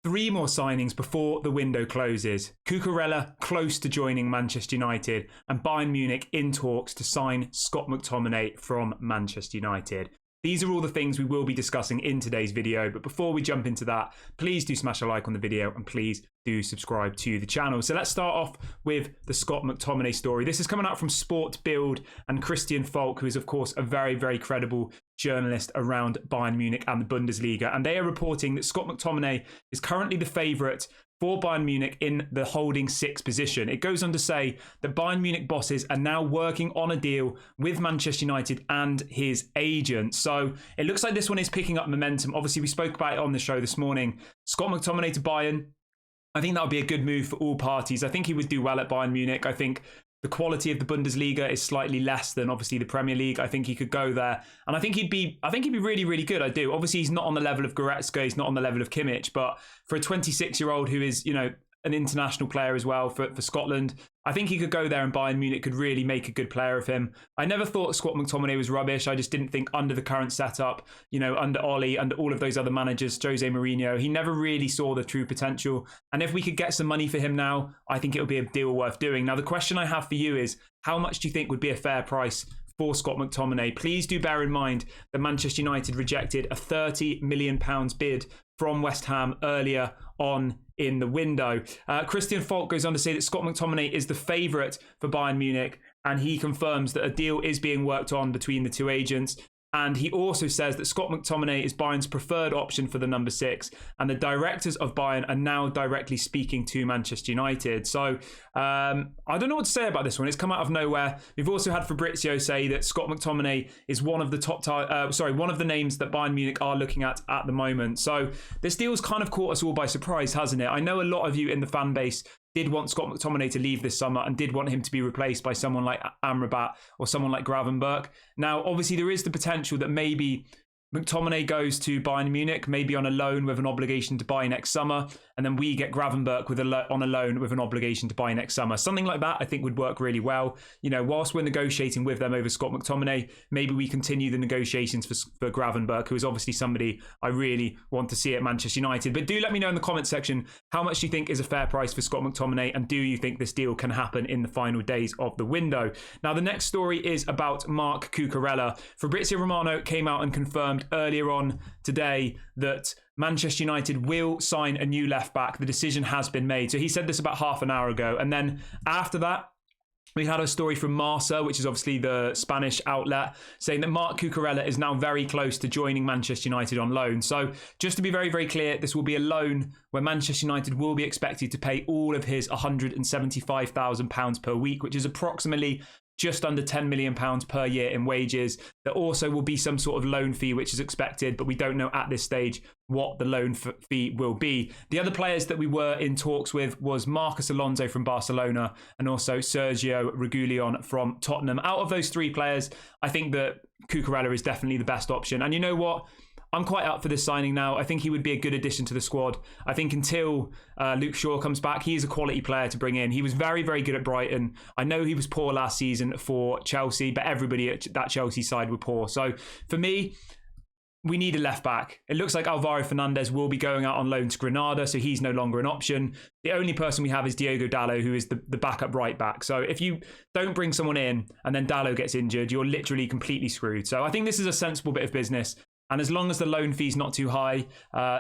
Three more signings before the window closes. Cucurella close to joining Manchester United, and Bayern Munich in talks to sign Scott McTominay from Manchester United. These are all the things we will be discussing in today's video, but before we jump into that, please do smash a like on the video and please do subscribe to the channel. So let's start off with the Scott McTominay story. This is coming out from Sport Bild and Christian Falk, who is of course a very, very credible journalist around Bayern Munich and the Bundesliga. And they are reporting that Scott McTominay is currently the favourite for Bayern Munich in the holding six position. It goes on to say that Bayern Munich bosses are now working on a deal with Manchester United and his agent. So it looks like this one is picking up momentum. Obviously, we spoke about it on the show this morning. Scott McTominay to Bayern, I think that would be a good move for all parties. I think he would do well at Bayern Munich. I think the quality of the Bundesliga is slightly less than obviously the Premier League. I think he could go there, and I think he'd be really, really good. I do. Obviously, he's not on the level of Goretzka. He's not on the level of Kimmich, but for a 26-year-old who is, you know, an international player as well for Scotland, I think he could go there and Bayern Munich could really make a good player of him. I never thought Scott McTominay was rubbish. I just didn't think under the current setup, you know, under Oli, under all of those other managers, Jose Mourinho, he never really saw the true potential. And if we could get some money for him now, I think it would be a deal worth doing. Now, the question I have for you is, how much do you think would be a fair price for Scott McTominay? Please do bear in mind that Manchester United rejected a £30 million bid from West Ham earlier on in the window. Christian Falk goes on to say that Scott McTominay is the favourite for Bayern Munich, and he confirms that a deal is being worked on between the two agents. And he also says that Scott McTominay is Bayern's preferred option for the number 6. And the directors of Bayern are now directly speaking to Manchester United. So I don't know what to say about this one. It's come out of nowhere. We've also had Fabrizio say that Scott McTominay is one of the one of the names that Bayern Munich are looking at the moment. So this deal's kind of caught us all by surprise, hasn't it? I know a lot of you in the fan base did want Scott McTominay to leave this summer and did want him to be replaced by someone like Amrabat or someone like Gravenberch. Now, obviously, there is the potential that maybe McTominay goes to Bayern Munich, maybe on a loan with an obligation to buy next summer, and then we get Gravenberch with on a loan with an obligation to buy next summer. Something like that, I think, would work really well. You know, whilst we're negotiating with them over Scott McTominay, maybe we continue the negotiations for Gravenberch, who is obviously somebody I really want to see at Manchester United. But do let me know in the comment section, how much do you think is a fair price for Scott McTominay, and do you think this deal can happen in the final days of the window? Now, the next story is about Marc Cucurella. Fabrizio Romano came out and confirmed earlier on today that Manchester United will sign a new left back. The decision has been made. So he said this about half an hour ago. And then after that, we had a story from Marca, which is obviously the Spanish outlet, saying that Marc Cucurella is now very close to joining Manchester United on loan. So just to be very, very clear, this will be a loan where Manchester United will be expected to pay all of his £175,000 per week, which is approximately just under £10 million per year in wages. There also will be some sort of loan fee which is expected, but we don't know at this stage what the loan fee will be. The other players that we were in talks with was Marcos Alonso from Barcelona and also Sergio Reguilón from Tottenham. Out of those three players, I think that Cucurella is definitely the best option. And you know what? I'm quite up for this signing now. I think he would be a good addition to the squad. I think until Luke Shaw comes back, he is a quality player to bring in. He was very, very good at Brighton. I know he was poor last season for Chelsea, but everybody at that Chelsea side were poor. So for me, we need a left back. It looks like Alvaro Fernandez will be going out on loan to Granada, so he's no longer an option. The only person we have is Diogo Dalot, who is the backup right back. So if you don't bring someone in and then Dalot gets injured, you're literally completely screwed. So I think this is a sensible bit of business. And as long as the loan fee's not too high,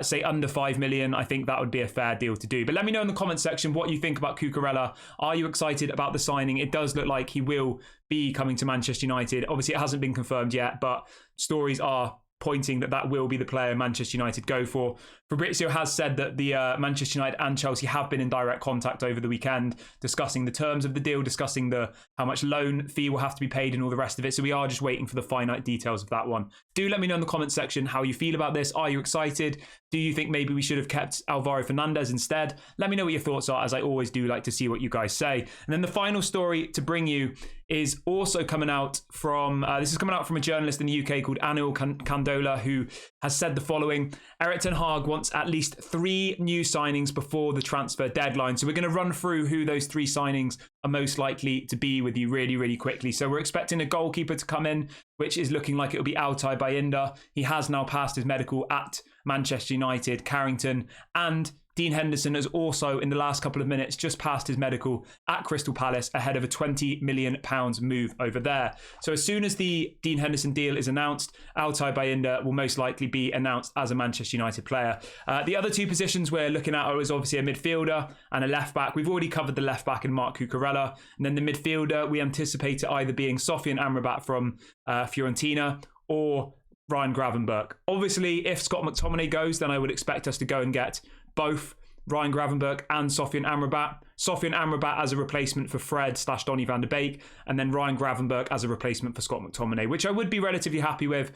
say under 5 million, I think that would be a fair deal to do. But let me know in the comment section what you think about Cucurella. Are you excited about the signing? It does look like he will be coming to Manchester United. Obviously, it hasn't been confirmed yet, but stories are pointing that will be the player Manchester United go for. Fabrizio has said that the Manchester United and Chelsea have been in direct contact over the weekend, discussing the terms of the deal, discussing how much loan fee will have to be paid and all the rest of it. So we are just waiting for the finite details of that one. Do let me know in the comment section how you feel about this. Are you excited? Do you think maybe we should have kept Alvaro Fernandez instead? Let me know what your thoughts are, as I always do like to see what you guys say. And then the final story to bring you is also coming out from, this is coming out from a journalist in the UK called Anil Kandola, who has said the following: Erik ten Hag wants at least 3 new signings before the transfer deadline. So we're going to run through who those 3 signings are most likely to be with you really, really quickly. So we're expecting a goalkeeper to come in, which is looking like it'll be Altay Bayindir. He has now passed his medical at Manchester United, Carrington, and Dean Henderson has also, in the last couple of minutes, just passed his medical at Crystal Palace ahead of a £20 million move over there. So as soon as the Dean Henderson deal is announced, Altay Bayindir will most likely be announced as a Manchester United player. The other two positions we're looking at is obviously a midfielder and a left back. We've already covered the left back in Marc Cucurella. And then the midfielder, we anticipate it either being Sofian Amrabat from Fiorentina or Ryan Gravenberch. Obviously, if Scott McTominay goes, then I would expect us to go and get both Ryan Gravenberch and Sofian Amrabat. Sofian Amrabat as a replacement for Fred/Donny van de Beek, and then Ryan Gravenberch as a replacement for Scott McTominay, which I would be relatively happy with.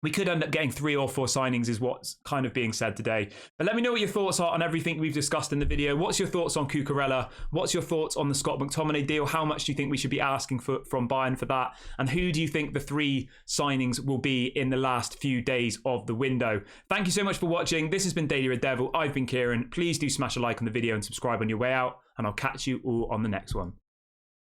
We could end up getting 3 or 4 signings is what's kind of being said today. But let me know what your thoughts are on everything we've discussed in the video. What's your thoughts on Cucurella? What's your thoughts on the Scott McTominay deal? How much do you think we should be asking from Bayern for that? And who do you think the 3 signings will be in the last few days of the window? Thank you so much for watching. This has been Daily Red Devil. I've been Kieran. Please do smash a like on the video and subscribe on your way out. And I'll catch you all on the next one.